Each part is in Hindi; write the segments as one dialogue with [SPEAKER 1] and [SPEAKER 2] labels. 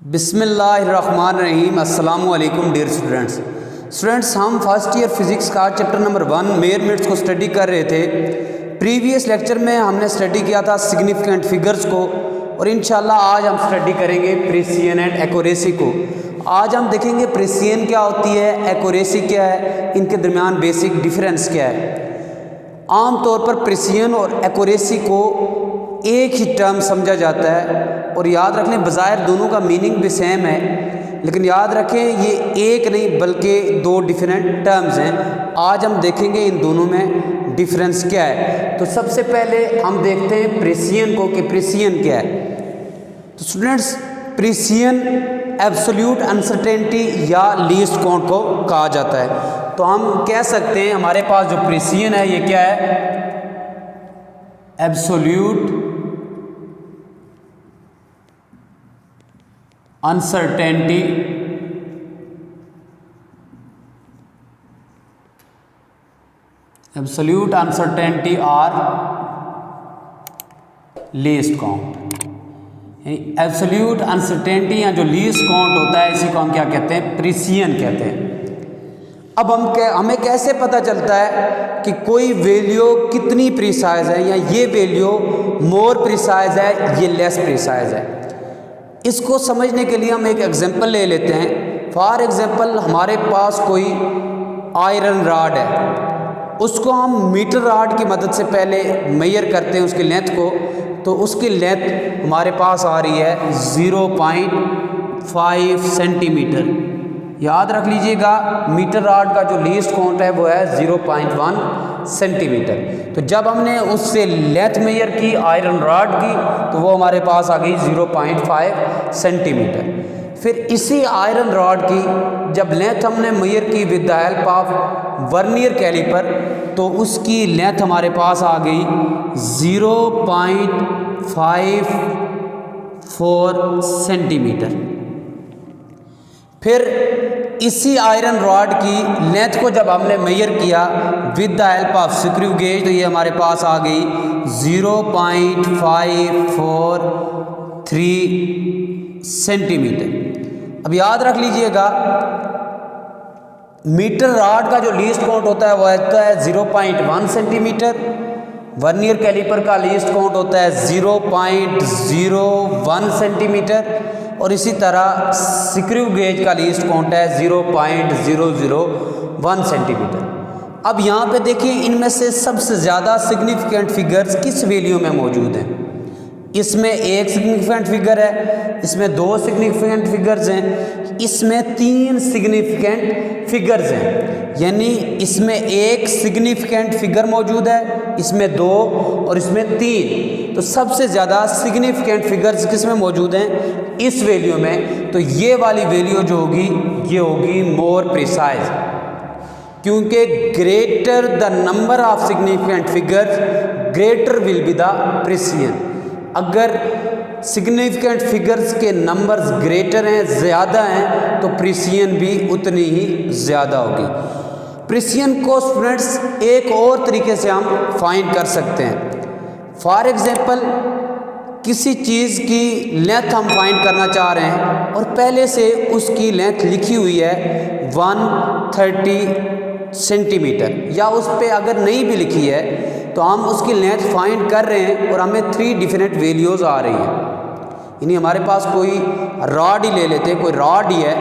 [SPEAKER 1] बिस्मिल्लाहिर्रहमानिर्रहीम। अस्सलामु अलैकुम डियर स्टूडेंट्स, हम फर्स्ट ईयर फिज़िक्स का चैप्टर नंबर 1 मेजरमेंट्स को स्टडी कर रहे थे। प्रीवियस लेक्चर में हमने स्टडी किया था सिग्निफिकेंट फिगर्स को, और इंशाल्लाह आज हम स्टडी करेंगे प्रिसिजन एंड एक्यूरेसी को। आज हम देखेंगे प्रिसिजन क्या होती है, एक्यूरेसी क्या है, इनके दरमियान बेसिक डिफरेंस क्या है। आम तौर पर प्रिसिजन और एक्यूरेसी को एक ही टर्म समझा जाता है, और याद रख लें बज़ाहिर दोनों का मीनिंग भी सेम है, लेकिन याद रखें ये एक नहीं बल्कि दो डिफरेंट टर्म्स हैं। आज हम देखेंगे इन दोनों में डिफरेंस क्या है। तो सबसे पहले हम देखते हैं प्रिसिजन को कि प्रिसिजन क्या है। तो स्टूडेंट्स, प्रिसिजन एब्सोल्यूट अनसर्टेनिटी या लीस्ट काउंट को कहा जाता है। तो हम कह सकते हैं हमारे पास जो प्रिसिजन है ये क्या है, एब्सोल्यूट अनसर्टेनिटी एब्सोल्यूट अनसर्टेनिटी और लीस्ट काउंट। एब्सोल्यूट अनसर्टेनिटी या जो लीस्ट काउंट होता है इसी को हम क्या कहते हैं, प्रिसिजन कहते हैं। अब हमें कैसे पता चलता है कि कोई वैल्यू कितनी प्रिसाइज है, या ये वैल्यू मोर प्रिसाइज है, ये लेस प्रिसाइज है। इसको समझने के लिए हम एक एग्जांपल ले लेते हैं। फॉर एग्जांपल हमारे पास कोई आयरन रॉड है, उसको हम मीटर रॉड की मदद से पहले मेजर करते हैं उसकी लेंथ को। तो उसकी लेंथ हमारे पास आ रही है 0.5 सेंटीमीटर। याद रख लीजिएगा मीटर रॉड का जो लीस्ट काउंट है वो है 0.1 सेंटीमीटर। तो जब हमने उससे लेंथ मेजर की आयरन रॉड की तो वो हमारे पास आ गई 0.5 सेंटीमीटर। फिर इसी आयरन रॉड की जब लेंथ हमने मेजर की with the help of vernier caliper, तो उसकी लेंथ हमारे पास आ गई 0.54 सेंटीमीटर। फिर इसी आयरन रॉड की लेंथ को जब हमने मेजर किया with the help of screw gauge, तो ये हमारे पास आ गई 0.543 सेंटीमीटर। अब याद रख लीजिएगा मीटर रॉड का जो लीस्ट काउंट होता है वो होता है 0.1 सेंटीमीटर, वर्नियर कैलिपर का लीस्ट काउंट होता है 0.01 सेंटीमीटर, और इसी तरह स्क्रू गेज का लीस्ट काउंट है 0.001 सेंटीमीटर। अब यहाँ पे देखिए इनमें से सबसे ज़्यादा सिग्निफिकेंट फिगर्स किस वैल्यू में मौजूद हैं। इसमें एक सिग्निफिकेंट फिगर है, इसमें दो सिग्निफिकेंट फिगर्स हैं, इसमें तीन सिग्निफिकेंट फिगर्स हैं। यानी इसमें एक सिग्निफिकेंट फिगर मौजूद है, इसमें दो और इसमें तीन। तो सबसे ज़्यादा सिग्निफिकेंट फिगर्स किस में मौजूद हैं, इस वैल्यू में। तो ये वाली वैल्यू जो होगी ये होगी मोर प्रिसाइज, क्योंकि greater the number of significant figures greater will be the precision. अगर सिग्निफिकेंट फिगर्स के नंबर्स ग्रेटर हैं, ज़्यादा हैं, तो प्रिसिजन भी उतनी ही ज़्यादा होगी। प्रिसिजन को स्टूडेंट्स एक और तरीके से हम फाइंड कर सकते हैं। फॉर एग्जांपल किसी चीज़ की लेंथ हम फाइंड करना चाह रहे हैं और पहले से उसकी लेंथ लिखी हुई है 130 सेंटीमीटर, या उस पर अगर नहीं भी लिखी है तो हम उसकी लेंथ फाइंड कर रहे हैं और हमें 3 डिफरेंट वैल्यूज़ आ रही हैं। यानी हमारे पास कोई रॉड ही ले लेते हैं, कोई रॉड ही है,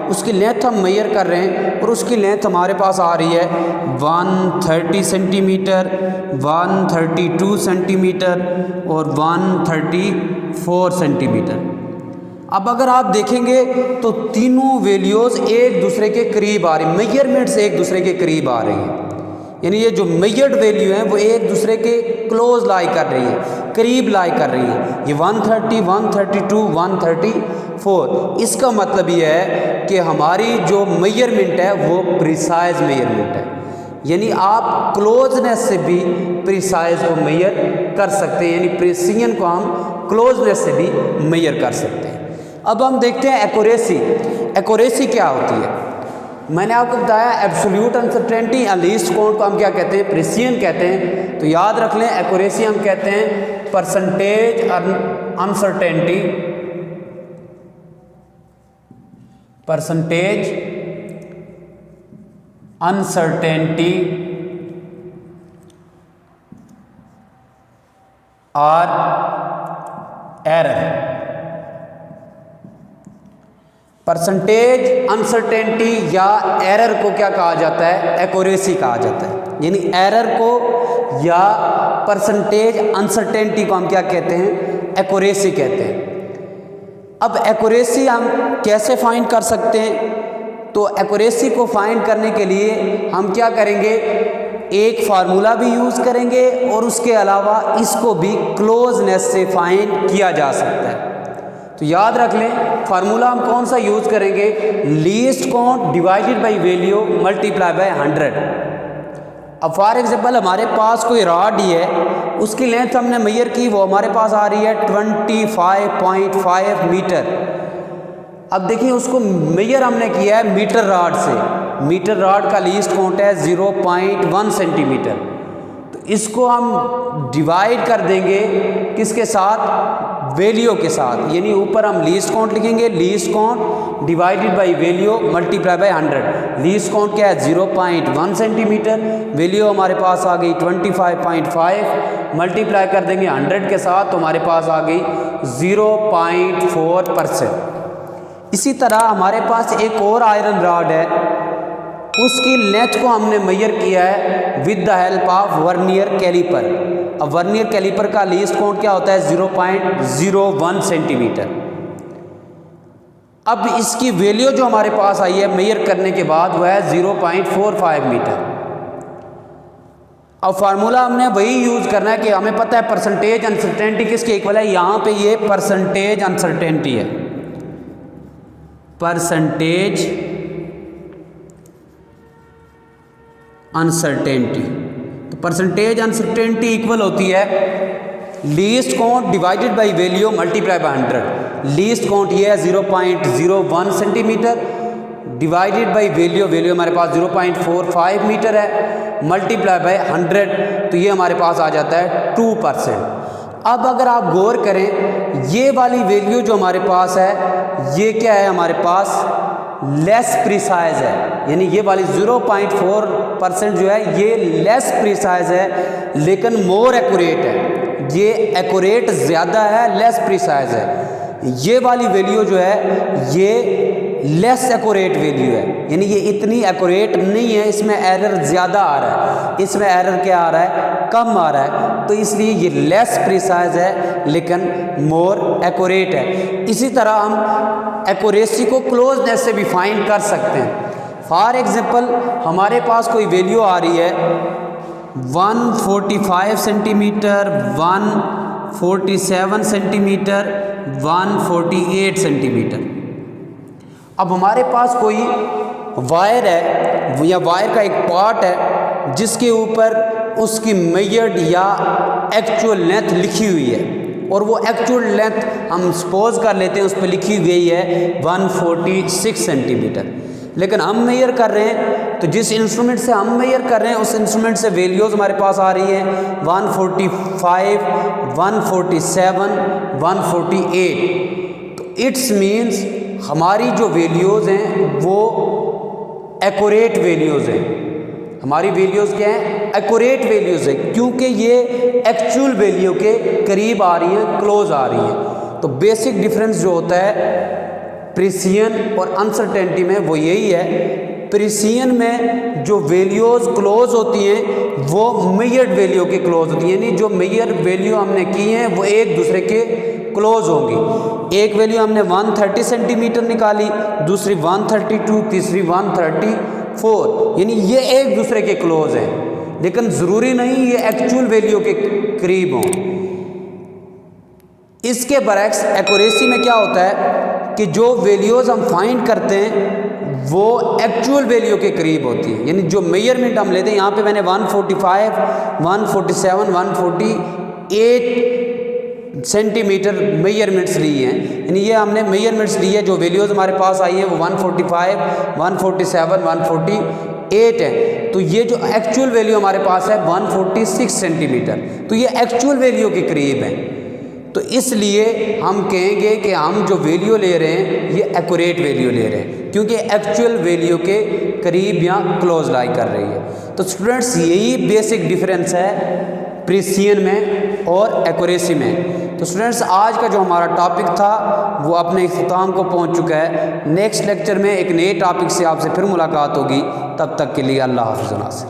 [SPEAKER 1] उसकी लेंथ हम मेजर कर रहे हैं और उसकी लेंथ हमारे पास आ रही है 130 सेंटीमीटर, 132 सेंटीमीटर और 134 सेंटीमीटर। अब अगर आप देखेंगे तो तीनों वैल्यूज़ एक दूसरे के करीब आ रही हैं, मेजरमेंट्स एक दूसरे के करीब आ रही हैं। यानी ये जो मेजर्ड वैल्यू है वो एक दूसरे के क्लोज लाई कर रही है, करीब लाई कर रही है। ये 130, 132, 134। इसका मतलब ये है कि हमारी जो मेजरमेंट है वो प्रिसाइज मेजरमेंट है। यानी आप क्लोजनेस से भी प्रिसाइज को मेजर कर सकते हैं, यानी प्रिसिजन को हम क्लोजनेस से भी मेजर कर सकते हैं। अब हम देखते हैं एक्यूरेसी। एक्यूरेसी क्या होती है। मैंने आपको बताया एब्सोल्यूट अनसर्टेनिटी या लीस्ट काउंट को हम क्या कहते हैं, प्रिसिजन कहते हैं। तो याद रख लें एक्यूरेसी हम कहते हैं परसेंटेज अनसर्टेनिटी परसेंटेज अनसर्टेनिटी और एरर। परसेंटेज अनसर्टेनिटी या एरर को क्या कहा जाता है? एक्यूरेसी कहा जाता है। यानी एरर को या परसेंटेज अनसर्टेनिटी को हम क्या कहते हैं? एक्यूरेसी कहते हैं। अब एक्यूरेसी हम कैसे फाइंड कर सकते हैं? तो एक्यूरेसी को फाइंड करने के लिए हम क्या करेंगे? एक फार्मूला भी यूज़ करेंगे और उसके अलावा इसको भी क्लोजनेस से फाइंड किया जा सकता है। तो याद रख लें, फार्मूला हम कौन सा यूज़ करेंगे? Least count divided by value multiply by 100। अब फॉर एग्जांपल हमारे पास कोई रॉड ही है, उसकी लेंथ हमने मेजर की, वो हमारे पास आ रही है 25.5 मीटर। अब देखिए उसको मेजर हमने किया है मीटर रॉड से। मीटर रॉड का लीस्ट काउंट है 0.1 सेंटीमीटर। तो इसको हम डिवाइड कर देंगे किसके साथ? वैल्यू के साथ। यानी ऊपर हम लीस्ट काउंट लिखेंगे, least count divided by value multiply by 100। Least count क्या है? 0.1 सेंटीमीटर। वैल्यू हमारे पास आ गई 25.5, मल्टीप्लाई कर देंगे 100 के साथ, तो हमारे पास आ गई 0.4%। इसी तरह हमारे पास एक और आयरन रॉड है, उसकी लेंथ को हमने मेजर किया है with the help of vernier caliper. अब वर्नियर कैलिपर का लीस्ट काउंट क्या होता है? 0.01 सेंटीमीटर। अब इसकी वैल्यू जो हमारे पास आई है मेजर करने के बाद वह है 0.45 मीटर। अब फार्मूला हमने वही यूज़ करना है कि हमें पता है परसेंटेज अनसर्टेनिटी किसके इक्वल है। यहाँ पे ये परसेंटेज अनसर्टेनिटी है, परसेंटेज अनसर्टेनिटी। तो परसेंटेज अनसर्टेनिटी इक्वल होती है least count divided by value multiply by 100। Least count ये है 0.01 centimetre divided by value, value हमारे पास 0.45 मीटर है, मल्टीप्लाई बाय 100, तो ये हमारे पास आ जाता है 2%। अब अगर आप गौर करें, ये वाली वैल्यू जो हमारे पास है ये क्या है? हमारे पास लेस प्रिसाइज है। यानी ये वाली 0.4% जो है ये लेस प्रिसाइज है लेकिन मोर एक्यूरेट है। ये एक्यूरेट ज़्यादा है, लेस प्रिसाइज है। ये वाली वैल्यू जो है ये लेस एक्यूरेट वैल्यू है। यानी ये इतनी एक्यूरेट नहीं है, इसमें एरर ज़्यादा आ रहा है, इसमें एरर क्या आ रहा है? कम आ रहा है। तो इसलिए ये लेस प्रिसाइज है लेकिन मोर एक्यूरेट है। इसी तरह हम एक्यूरेसी को क्लोजनेस से भी फाइंड कर सकते हैं। फॉर एग्जांपल हमारे पास कोई वैल्यू आ रही है 145 सेंटीमीटर, 147 सेंटीमीटर, 148 सेंटीमीटर। अब हमारे पास कोई वायर है या वायर का एक पार्ट है जिसके ऊपर उसकी मेजर्ड या एक्चुअल लेंथ लिखी हुई है, और वो एक्चुअल लेंथ हम सपोज कर लेते हैं उस पर लिखी गई है 146 सेंटीमीटर। लेकिन हम मेजर कर रहे हैं, तो जिस इंस्ट्रूमेंट से हम मेजर कर रहे हैं उस इंस्ट्रूमेंट से वैल्यूज़ हमारे पास आ रही हैं 145, 147, 148। तो इट्स मीन्स हमारी जो वैल्यूज़ हैं वो एक्यूरेट वैल्यूज़ हैं। हमारी वैल्यूज़ क्या हैं? एक्यूरेट वैल्यूज़ है, क्योंकि ये एक्चुअल वैल्यू के करीब आ रही हैं, क्लोज आ रही हैं। तो बेसिक डिफरेंस जो होता है प्रिसिजन और अनसर्टेनिटी में वो यही है। प्रिसिजन में जो वैल्यूज़ क्लोज होती हैं वो मेजर्ड वैल्यू के क्लोज होती हैं। यानी जो मेजर वैल्यू हमने की हैं वो एक दूसरे के क्लोज होंगी। एक वैल्यू हमने 130 सेंटीमीटर निकाली, दूसरी 132, तीसरी 134, यानी ये एक दूसरे के क्लोज हैं, लेकिन ज़रूरी नहीं ये एक्चुअल वैल्यू के करीब हों। इसके बरक्स एक्यूरेसी में क्या होता है कि जो वैल्यूज़ हम फाइंड करते हैं वो एक्चुअल वैल्यू के करीब होती है। यानी जो मेजरमेंट हम लेते हैं, यहाँ पे मैंने 145, 147, 148 सेंटीमीटर मेजरमेंट्स ली हैं। यानी ये हमने मेजरमेंट्स ली है, जो वैल्यूज़ हमारे पास आई है वो 145, 147, 148 है। तो ये जो एक्चुअल वैल्यू हमारे पास है 146 सेंटीमीटर, तो ये एक्चुअल वैल्यू के करीब है। तो इसलिए हम कहेंगे कि हम जो वैल्यू ले रहे हैं ये एक्यूरेट वैल्यू ले रहे हैं, क्योंकि एक्चुअल वैल्यू के करीब या क्लोज लाई कर रही है। तो स्टूडेंट्स यही बेसिक डिफरेंस है प्रिसिजन में और एक्यूरेसी में। तो स्टूडेंट्स आज का जो हमारा टॉपिक था वो अपने इख्तिताम को पहुंच चुका है। नेक्स्ट लेक्चर में एक नए टॉपिक से आपसे फिर मुलाकात होगी, तब तक के लिए अल्लाह हाफ़िज़।